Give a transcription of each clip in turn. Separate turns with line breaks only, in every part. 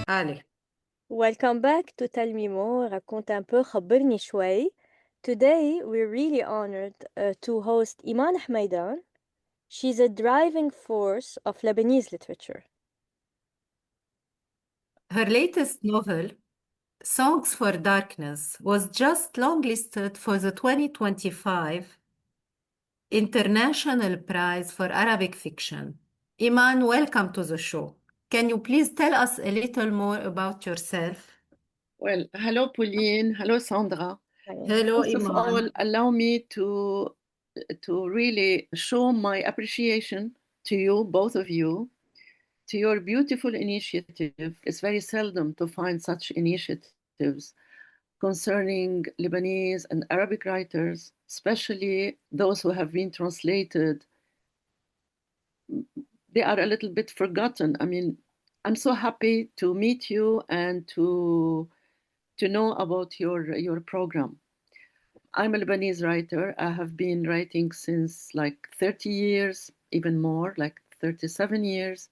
Allez.
Welcome back to Tell Me More, raconte un peu, خبرني شوي. Today we're really honored to host Iman Humaydan. She's a driving force of Lebanese literature.
Her latest novel, Songs for Darkness, was just longlisted for the 2025 International Prize for Arabic Fiction. Iman, welcome to the show. Can you please tell us a little more about yourself?
Well, hello, Pauline. Hello, Sandra.
Hello,
First of all,
Iman.
allow me to really show my appreciation to you, both of you, to your beautiful initiative. It's very seldom to find such initiatives concerning Lebanese and Arabic writers, especially those who have been translated. They are a little bit forgotten. I mean, I'm so happy to meet you and to know about your program. I'm a Lebanese writer. I have been writing since like 30 years, even more, like 37 years.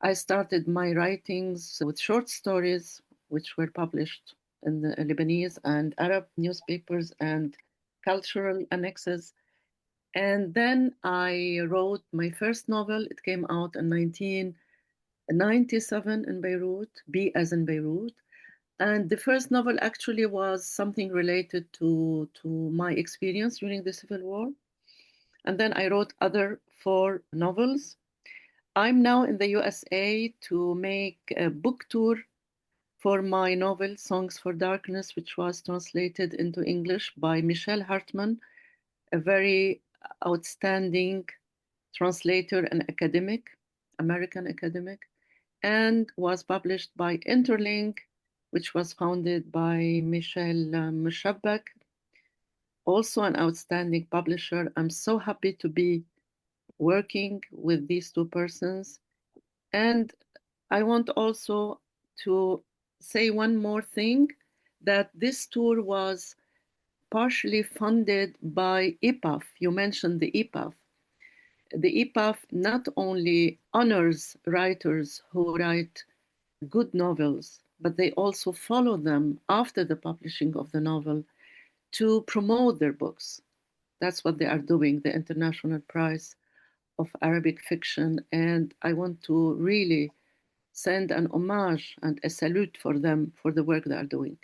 I started my writings with short stories, which were published in the Lebanese and Arab newspapers and cultural annexes. And then I wrote my first novel. It came out in 1997 in Beirut, B as in Beirut. And the first novel actually was something related to my experience during the Civil War. And then I wrote other four novels. I'm now in the USA to make a book tour for my novel, Songs for Darkness, which was translated into English by Michelle Hartman, a very outstanding translator and academic, American academic, and was published by Interlink, which was founded by Michel Moushabeck, also an outstanding publisher. I'm so happy to be working with these two persons. And I want also to say one more thing, that this tour was partially funded by EPAF. You mentioned the EPAF. The EPAF not only honors writers who write good novels, but they also follow them after the publishing of the novel to promote their books. That's what they are doing, the International Prize of Arabic Fiction. And I want to really send an homage and a salute for them for the work they are doing.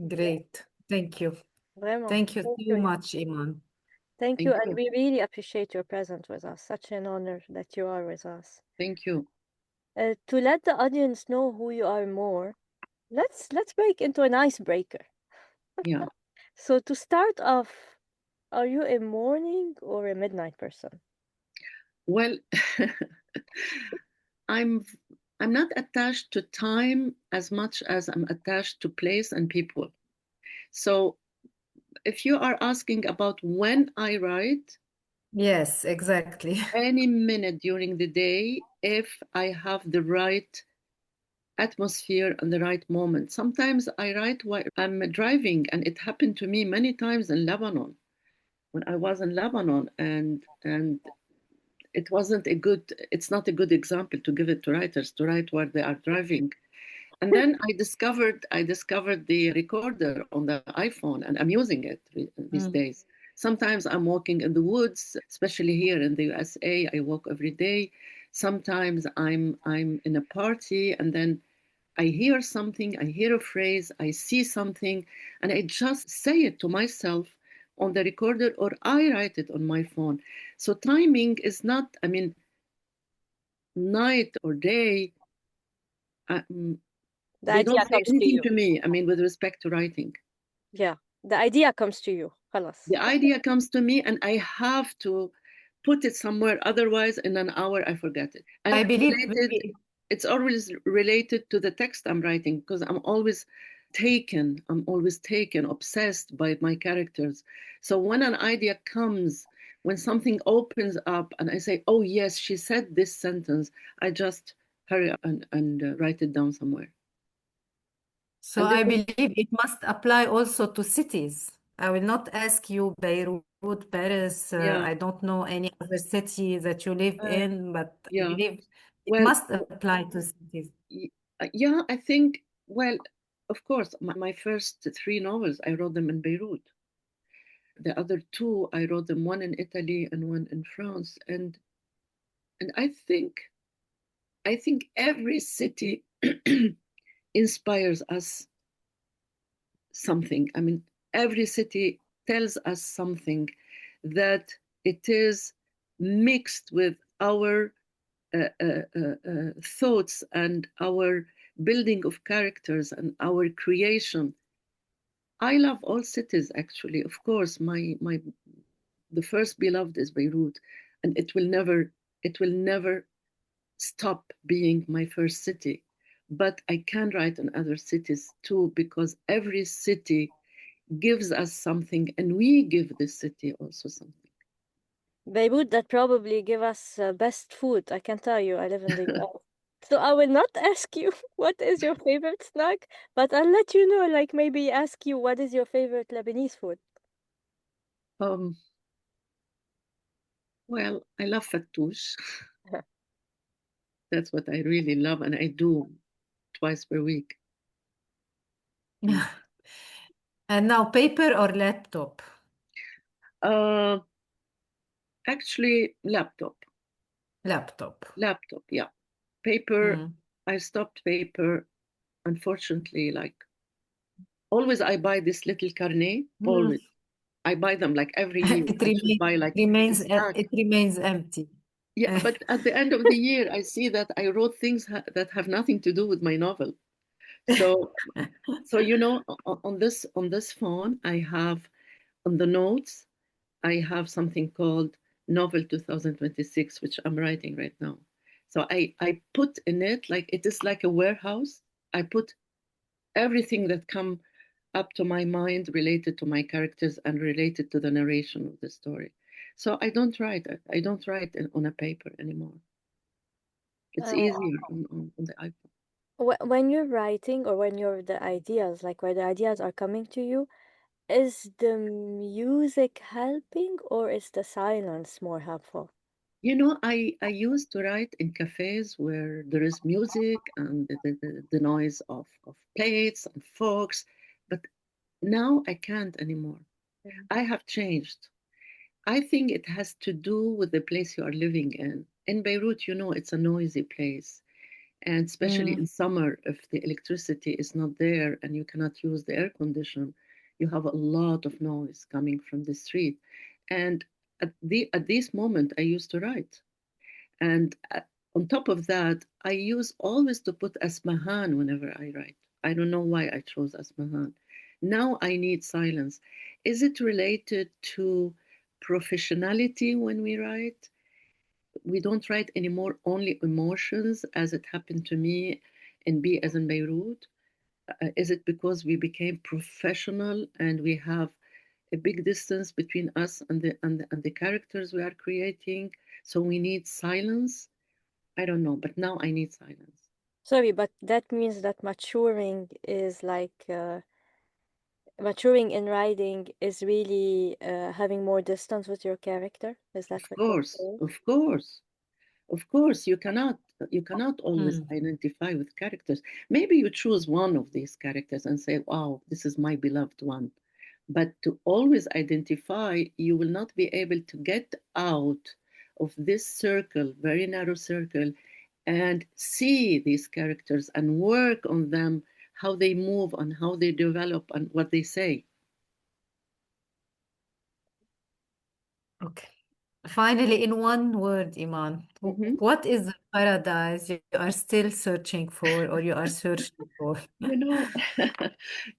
Great. Thank you.
Vraiment.
Thank you
Thank
so
you.
much, Iman.
Thank
Thank
you, and
you.
we really appreciate your presence with us. Such an honor that you are with us.
Thank you.
To let the audience know who you are more, let's break into an icebreaker.
Yeah.
So to start off, are you a morning or a midnight person?
Well, I'm not attached to time as much as I'm attached to place and people. So if you are asking about when I write,
Yes, exactly.
any minute during the day, if I have the right atmosphere and the right moment. Sometimes I write while I'm driving, and it happened to me many times in Lebanon when I was in Lebanon, and it's not a good example to give it to writers to write while they are driving. And then I discovered the recorder on the iPhone, and I'm using it these days. Sometimes I'm walking in the woods, especially here in the USA. I walk every day. Sometimes I'm in a party, and then I hear something, I hear a phrase, I see something, and I just say it to myself on the recorder, or I write it on my phone. So timing is not, I mean, night or day,
The
they
idea
don't say
comes to
anything
you.
to me, I mean, with respect to writing.
Yeah, the idea comes to you. خلاص.
The idea comes to me, and I have to put it somewhere. Otherwise, in an hour, I forget it. And
I believe
it's always related to the text I'm writing, because I'm always taken, obsessed by my characters. So when an idea comes, when something opens up, and I say, oh, yes, she said this sentence, I just hurry up and write it down somewhere.
so.
And
I
then,
believe it must apply also to cities. I will not ask you Beirut, Paris.
yeah,
I don't know any other city that you live in, but I
yeah.
believe It
Well,
must apply to cities.
yeah, I think, well, of course, my first three novels, I wrote them in Beirut. The other two, I wrote them one in Italy and one in France. And I think every city inspires us something. I mean, every city tells us something that it is mixed with our thoughts and our building of characters and our creation. I love all cities actually. Of course, my the first beloved is Beirut, and it will never stop being my first city. But I can write in other cities too, because every city gives us something, and we give the city also something.
Beirut that probably give us best food. I can tell you, I live in the US. So I will not ask you what is your favorite snack, but I'll let you know, like maybe ask you what is your favorite Lebanese food.
um, well, I love fattoush. That's what I really love, and I do twice per week. Mm.
And now paper or laptop?
Uh, Actually, laptop.
Laptop.
Laptop, yeah. Paper,
Mm.
I stopped paper, unfortunately. Like, always I buy this little carnet,
Mm.
always. I buy them like every year.
It
I should buy like a stack.
remains empty.
Yeah, but at the end of the year, I see that I wrote things that have nothing to do with my novel. So, on this phone, I have on the notes, I have something called Novel 2026, which I'm writing right now. So I put in it, like it is like a warehouse. I put everything that come up to my mind related to my characters and related to the narration of the story. So I don't write it. I don't write on a paper anymore. It's
Uh,
easier on the iPhone.
when you're writing or when you're the ideas, like where the ideas are coming to you, is the music helping or is the silence more helpful?
I used to write in cafes where there is music and the noise of plates and forks, but now I can't anymore.
Mm.
I have changed. I think it has to do with the place you are living in. In Beirut, it's a noisy place. And especially
Mm.
in summer, if the electricity is not there and you cannot use the air condition, you have a lot of noise coming from the street. And at this moment, I used to write. And on top of that, I use always to put Asmahan whenever I write. I don't know why I chose Asmahan. Now I need silence. Is it related to professionality when we write? We don't write anymore only emotions, as it happened to me in Be as in Beirut. Is it because we became professional and we have a big distance between us and the characters we are creating? So we need silence. I don't know, but now I need silence.
Sorry, but that means that maturing is like maturing in writing is really having more distance with your character. Is that
Of
what you're
course,
saying?
of course. Of course, you cannot always
Mm.
identify with characters. Maybe you choose one of these characters and say, "Wow, this is my beloved one." But to always identify, you will not be able to get out of this circle, very narrow circle, and see these characters and work on them, how they move and how they develop and what they say.
Okay. Finally, in one word, Iman,
Mhm.
what is the paradise you are still searching for or you are searching for?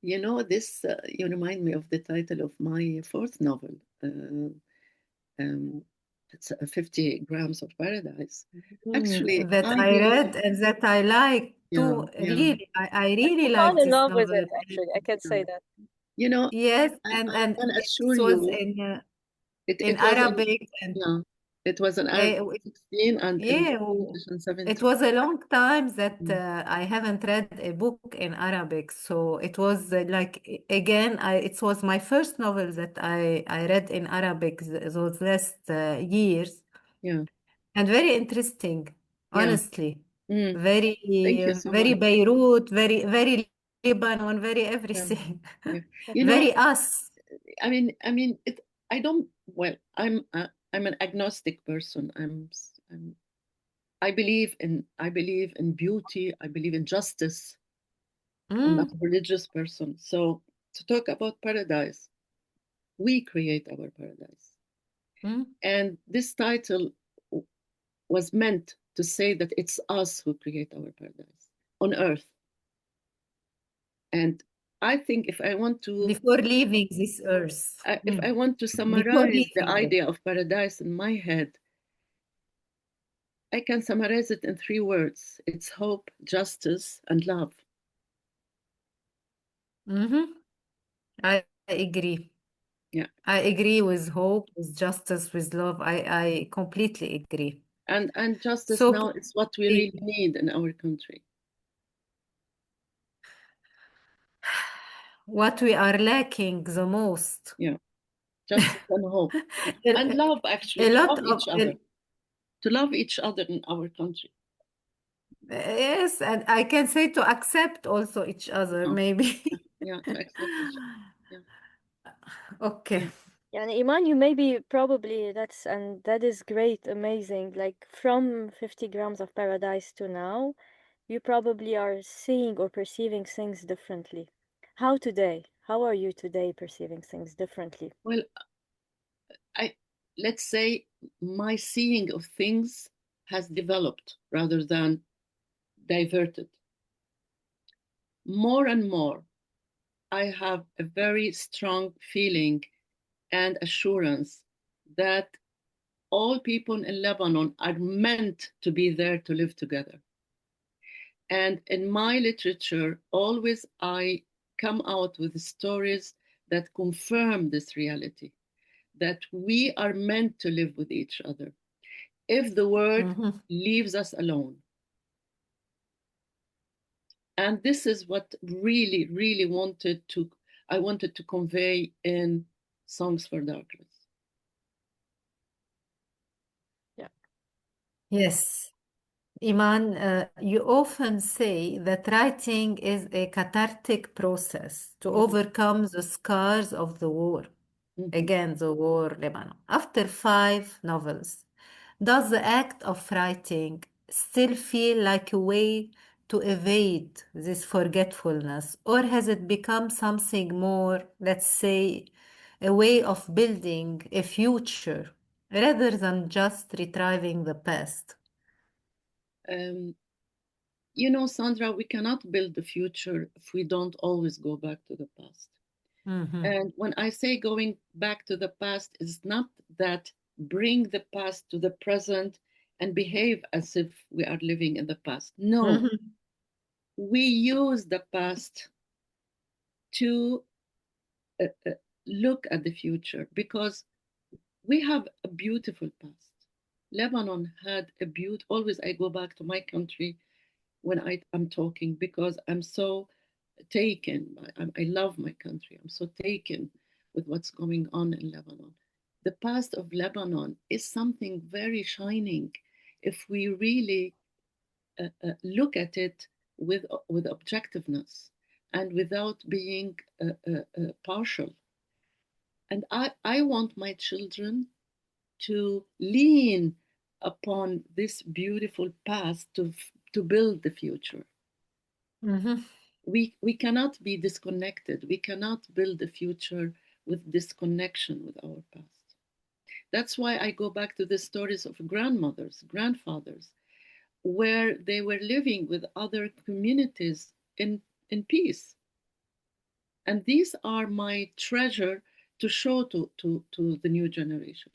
You know, this. You remind me of the title of my fourth novel. Um, it's 50 grams of paradise. Actually,
That
I
I
believe.
read and that I like
Yeah,
too.
yeah,
Really, I
You
really
fall
like
in
this
love with
novel.
it, actually. I can
yeah.
say that.
You know,
Yes,
I
and
can
it
assure
was
you,
in
it was an
Arabic and
yeah, it was an Arabic
uh,
16 and in
yeah,
edition
it
17.
was a long time that
Mm.
I haven't read a book in Arabic. So it was again, it was my first novel that I read in Arabic those last years,
Yeah,
and very interesting,
yeah.
honestly.
Mm.
very,
Thank you so
very
much.
Beirut, very Lebanon, very
Yeah.
everything.
Yeah.
That's
You know,
Very us.
it. I don't. Well, I'm an agnostic person. I believe in beauty. I believe in justice. I'm not
Mm,
a religious person. So to talk about paradise, we create our paradise.
mm,
And this title was meant to say that it's us who create our paradise on earth. And I think
before leaving this earth.
if I want to
Before
summarize the
leaving it.
idea of paradise in my head, I can summarize it in three words. It's hope, justice, and love.
Mm-hmm. I agree.
Yeah.
I agree with hope, with justice, with love. I completely agree.
And justice
So
now is what we really need in our country.
what we are lacking the most.
Yeah. Justice and hope. And
A
love, actually,
a
to
lot
love
of
each other. To love each other in our country.
yes, and I can say to accept also each other,
Oh,
maybe.
yeah, to accept each other. Yeah.
Okay.
Yeah.
Yeah, and Iman, you maybe probably that is great, amazing. Like from 50 grams of paradise to now, you probably are seeing or perceiving things differently. How today? How are you today perceiving things differently?
Well, I let's say my seeing of things has developed rather than diverted. More and more, I have a very strong feeling and assurance that all people in Lebanon are meant to be there to live together. And in my literature, always I come out with stories that confirm this reality, that we are meant to live with each other if the world
Mhm.
leaves us alone. And this is what really I wanted to convey in Songs for Darkness.
Yeah.
Yes. Iman, you often say that writing is a cathartic process to
Mhm,
overcome the scars of the war.
mhm.
Again, the war, Lebanon. After 5 novels, does the act of writing still feel like a way to evade this forgetfulness, or has it become something more, let's say, a way of building a future rather than just retrieving the past?
Um, Sandra, we cannot build the future if we don't always go back to the past.
Mhm.
And when I say going back to the past, it's not that bring the past to the present and behave as if we are living in the past. No,
Mhm.
we use the past to uh, uh, look at the future because we have a beautiful past. Lebanon had a beautiful, always I go back to my country when I'm talking because I'm so taken. I love my country. I'm so taken with what's going on in Lebanon. The past of Lebanon is something very shining if we really look at it with objectiveness and without being partial. And I want my children to lean upon this beautiful past to build the future.
Mhm.
We cannot be disconnected. We cannot build the future with disconnection with our past. That's why I go back to the stories of grandmothers, grandfathers, where they were living with other communities in peace. And these are my treasure to show to the new generation.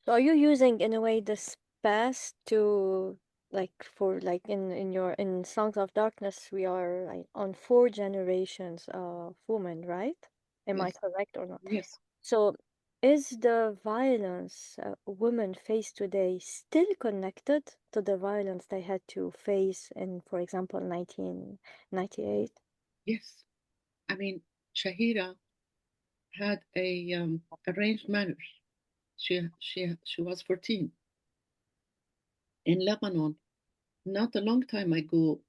So are you using in a way this past to like for like in your in Songs of Darkness we are like on 4 generations of women, right? Am I
Yes,
correct or not?
yes,
So is the violence women face today still connected to the violence they had to face in, for example, 1998?
yes. I mean, Shahira had a arranged marriage. She was 14. in Lebanon, not a long time ago,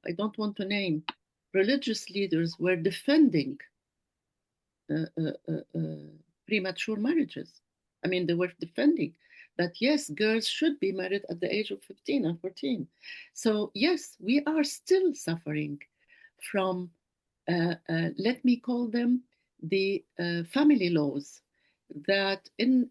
I don't want to name, religious leaders were defending uh, uh, uh, uh, premature marriages. I mean, they were defending that yes, girls should be married at the age of 15 and 14. So, yes, we are still suffering from, let me call them the family laws that in,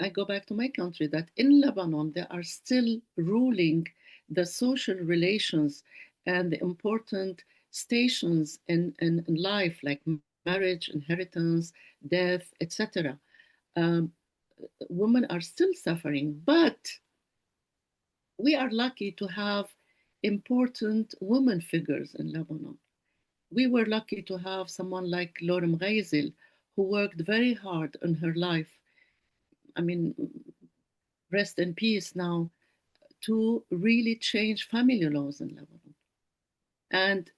I go back to my country, that in Lebanon, they are still ruling the social relations and the important stations in life, like marriage, inheritance, death, etc. Um, Women are still suffering, but we are lucky to have important women figures in Lebanon. We were lucky to have someone like Lorem Ghaizil, who worked very hard in her life. I mean, rest in peace now, to really change family laws in Lebanon. And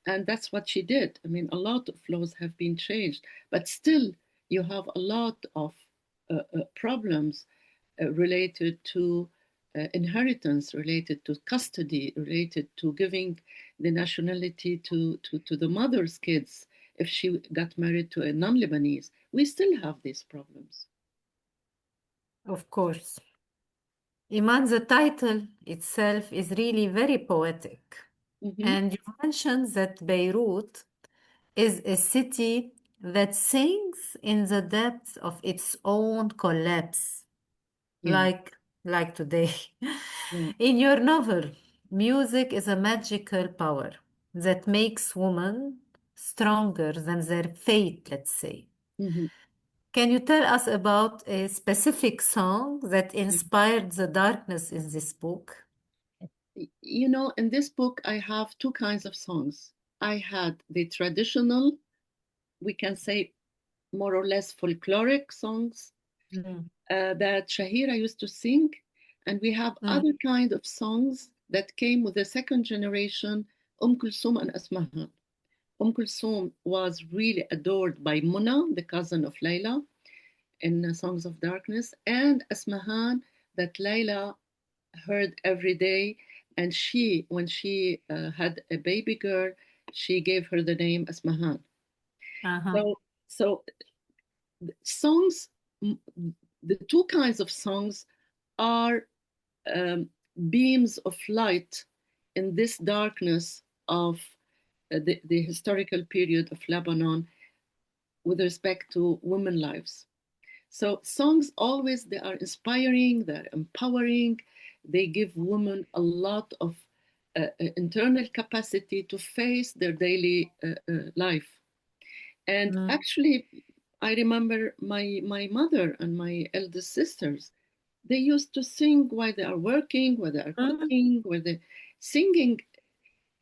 and that's what she did. I mean, a lot of laws have been changed, but still, you have a lot of problems related to inheritance, related to custody, related to giving the nationality to the mother's kids if she got married to a non-Lebanese. We still have these problems.
Of course. Iman, the title itself is really very poetic.
Mm-hmm.
And you mentioned that Beirut is a city that sings in the depths of its own collapse,
Yeah,
like today.
yeah.
In your novel, music is a magical power that makes women stronger than their fate, let's say.
Mm-hmm.
Can you tell us about a specific song that inspired the darkness in this book?
You know, in this book, I have two kinds of songs. I had the traditional, we can say more or less folkloric songs
Mm,
that Shahira used to sing, and we have
mm,
other kind of songs that came with the second generation, Kulthum and Asmahan. Kulthum was really adored by Muna, the cousin of Layla, in Songs of Darkness, and Asmahan that Layla heard every day. And she, when she had a baby girl, she gave her the name Asmahan.
uh-huh.
So songs, the two kinds of songs are um, beams of light in this darkness of the historical period of Lebanon with respect to women lives. So songs always, they are inspiring, they're empowering, they give women a lot of internal capacity to face their daily life. And
Mm,
actually, I remember my mother and my eldest sisters, they used to sing while they are working, while they are
mm,
cooking, while they singing.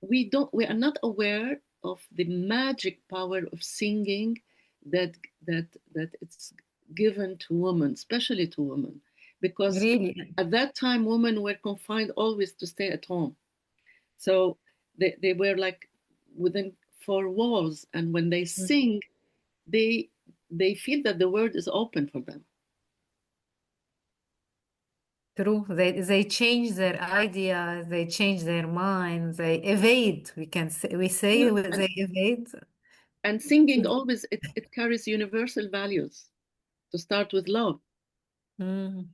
We are not aware of the magic power of singing that that it's given to women, especially to women, because
really?
at that time women were confined always to stay at home. So they were like within four walls, and when they
Mm,
sing, they they feel that the world is open for them.
true. They change their ideas, they change their minds, they evade. We say
Yeah.
they evade.
And singing always, it carries universal values, to start with love.
Mm,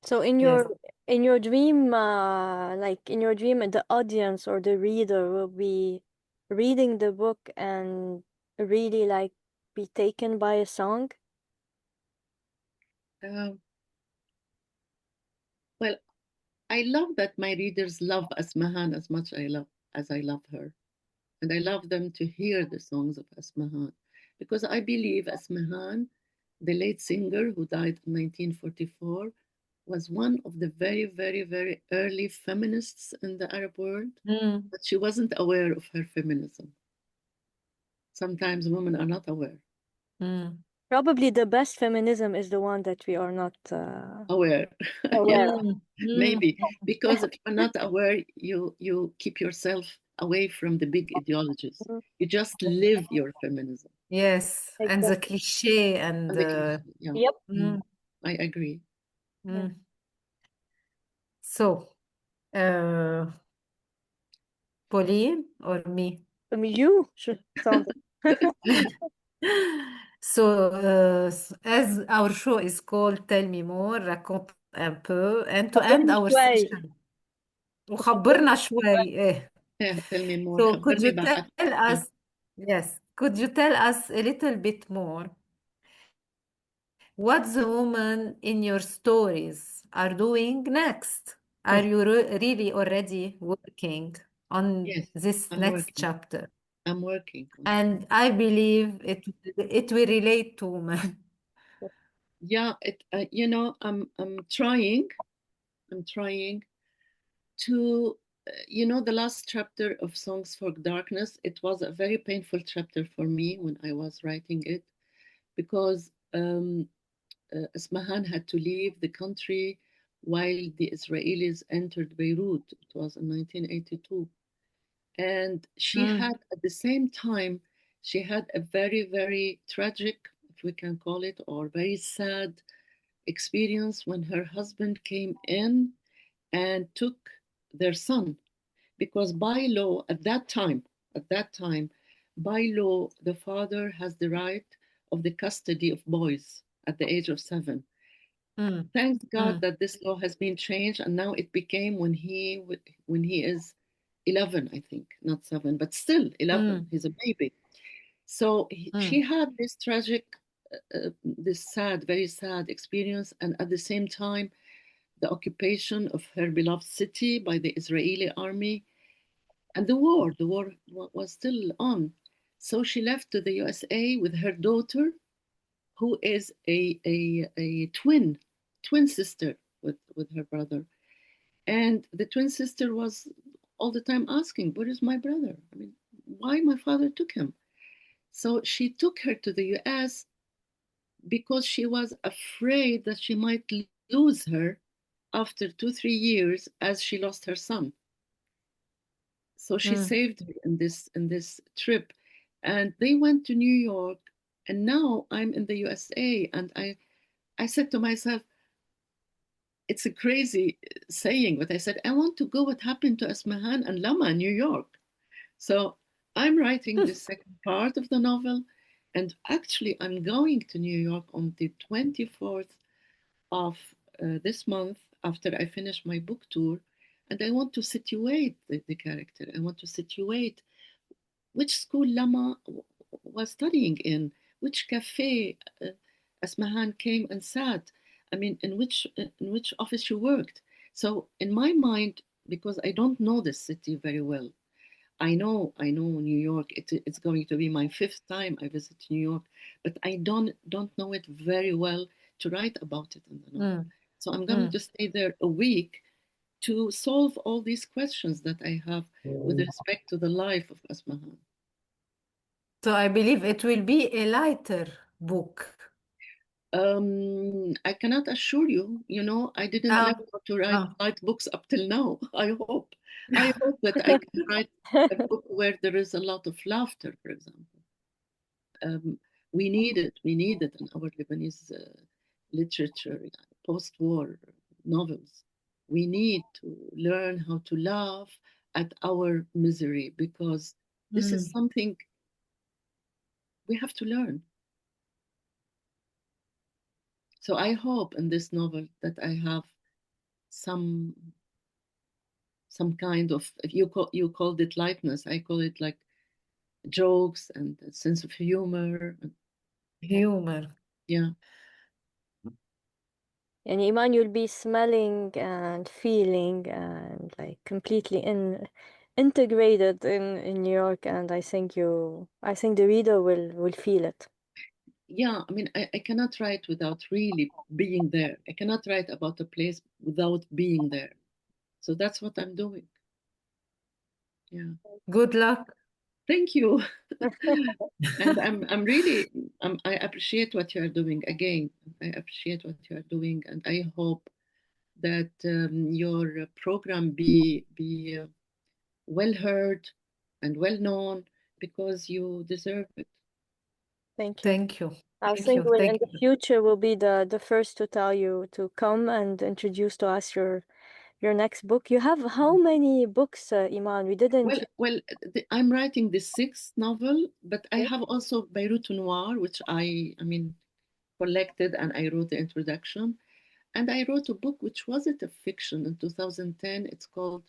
So
yes.
in your dream, like in your dream, the audience or the reader will be reading the book and really like be taken by a song.
Um, well, I love that my readers love Asmahan as much as I love her. And I love them to hear the songs of Asmahan. Because I believe Asmahan, the late singer who died in 1944, was one of the very, very, very early feminists in the Arab world,
Mm,
but she wasn't aware of her feminism. Sometimes women are not aware.
mm,
Probably the best feminism is the one that we are not
Aware. Yeah,
aware of.
mm, mm.
maybe. Because if you're not aware, you keep yourself away from the big ideologies.
Mhm.
You just live your feminism.
Yes. And the
Exactly.
cliche and
And the cliché, yeah.
Yep.
Mm,
mm,
I agree.
Yeah.
mm. So, uh, Pauline or me?
You, Sandra.
So, as our show is called Tell Me More, raconte un peu, and to end
خبرني
our
شوي
session,
وخبرني
وخبرنا شوي, إيه.
Yeah, tell me more.
So, could
خبرني
you tell
بعد.
us, yes, could you tell us a little bit more what the women in your stories are doing next? Are you really already working on
Yes,
this
I'm
next
working.
chapter?
I'm working on it.
And I believe it will relate to women.
Yeah, you know, I'm trying. I'm trying to, you know, the last chapter of Songs for Darkness. It was a very painful chapter for me when I was writing it because Ismahan had to leave the country while the Israelis entered Beirut. It was in 1982. And she
Mm,
had, at the same time, she had a very, very tragic, if we can call it, or very sad experience when her husband came in and took their son. Because by law, at that time, by law, the father has the right of the custody of boys at the age of 7.
mm,
Thank God
mm,
that this law has been changed, and now it became when he is 11, I think, not 7, but still 11.
mm,
He's a baby. So she
mm,
had this tragic, this sad, very sad experience, and at the same time, the occupation of her beloved city by the Israeli army, and the war was still on. So she left to the USA with her daughter, who is a twin sister with her brother. And the twin sister was all the time asking, "Where is my brother? I mean, why my father took him?" So she took her to the US because she was afraid that she might lose her after 2, 3 years as she lost her son. So she
mm.
saved her in this trip. And they went to New York, and now I'm in the USA, and I said to myself, it's a crazy saying, but I said, I want to go what happened to Asmahan and Lama in New York. So I'm writing the second part of the novel. And actually, I'm going to New York on the 24th of this month after I finish my book tour. And I want to situate the character. I want to situate which school Lama was studying in, which cafe Asmahan came and sat. I mean, in which office she worked. So in my mind, because I don't know this city very well, I know New York. It's going to be my fifth time I visit New York, but I don't know it very well to write about it in the novel.
Mm,
So I'm going
mm.
to stay there a week to solve all these questions that I have with respect to the life of Asmahan.
So I believe it will be a lighter book.
I cannot assure you, you know, I didn't learn
Ah,
how to write
ah.
light books up till now. I hope that I can write a book where there is a lot of laughter, for example. Um, we need it in our Lebanese literature, post-war novels. We need to learn how to laugh at our misery because this is
Mm.
something we have to learn. So I hope in this novel that I have some kind of, if you called it lightness, I call it like jokes and a sense of humor.
Humor.
Yeah,
And Iman, you'll be smelling and feeling and like completely integrated in New York, and I think the reader will feel it.
yeah. I mean, I cannot write without really being there. I cannot write about a place without being there. So that's what I'm doing. Yeah.
Good luck.
Thank you. And I'm really I appreciate what you are doing. Again, I appreciate what you are doing, and I hope that your program be well heard and well known because you deserve it.
Thank you.
Thank you.
I
Thank
think
you.
we'll in
Thank
the
you.
future will be the first to tell you to come and introduce to us your next book. You have how many books, Iman? We didn't.
Well, I'm writing the sixth novel, but I
Okay.
have also Beirut Noir, which I mean, collected, and I wrote the introduction. And I wrote a book which wasn't a fiction in 2010. It's called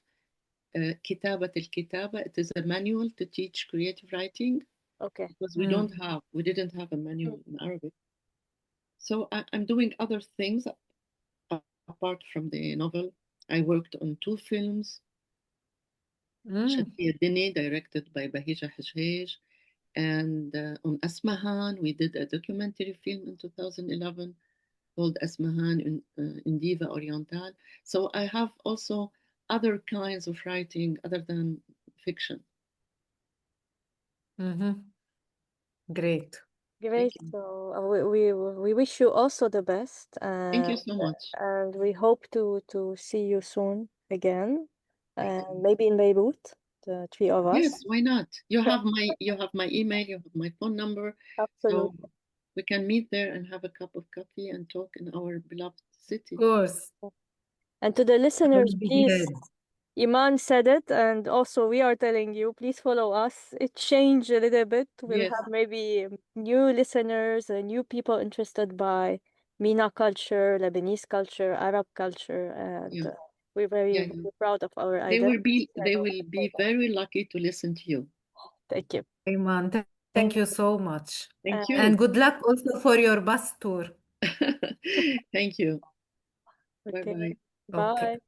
كتابة الكتابة. It is a manual to teach creative writing
Okay.
because
Mm.
we didn't have a manual in Arabic. So I'm doing other things apart from the novel. I worked on 2 films.
Mm.
Shafiya Dini, directed by Bahija Hajj, and on Asmahan, we did a documentary film in 2011 called Asmahan in Diva Oriental. So I have also other kinds of writing other than fiction.
Mm-hmm. Great.
Great.
Thank you.
So we wish you also the best,
Thank you so much.
and we hope to see you soon again,
Thank
and
you.
maybe in Beirut, the three of us.
Yes, why not? You have my email, you have my phone number, so
Absolutely.
we can meet there and have a cup of coffee and talk in our beloved
Of
city.
course.
And to the
I will
listeners,
be
please,
glad.
Iman said it, and also we are telling you, please follow us. It changed a little bit. We'll
Yes,
have maybe new listeners and new people interested by MENA culture, Lebanese culture, Arab culture, and
yeah,
we're
yeah,
very,
yeah.
very proud of our identity.
They will be very lucky to listen to you.
Thank you.
Iman, thank
Thank
you
you.
so much.
Thank
And
you.
good luck also for your bus tour.
Thank you. Bye
Okay.
bye.
Bye.
Okay.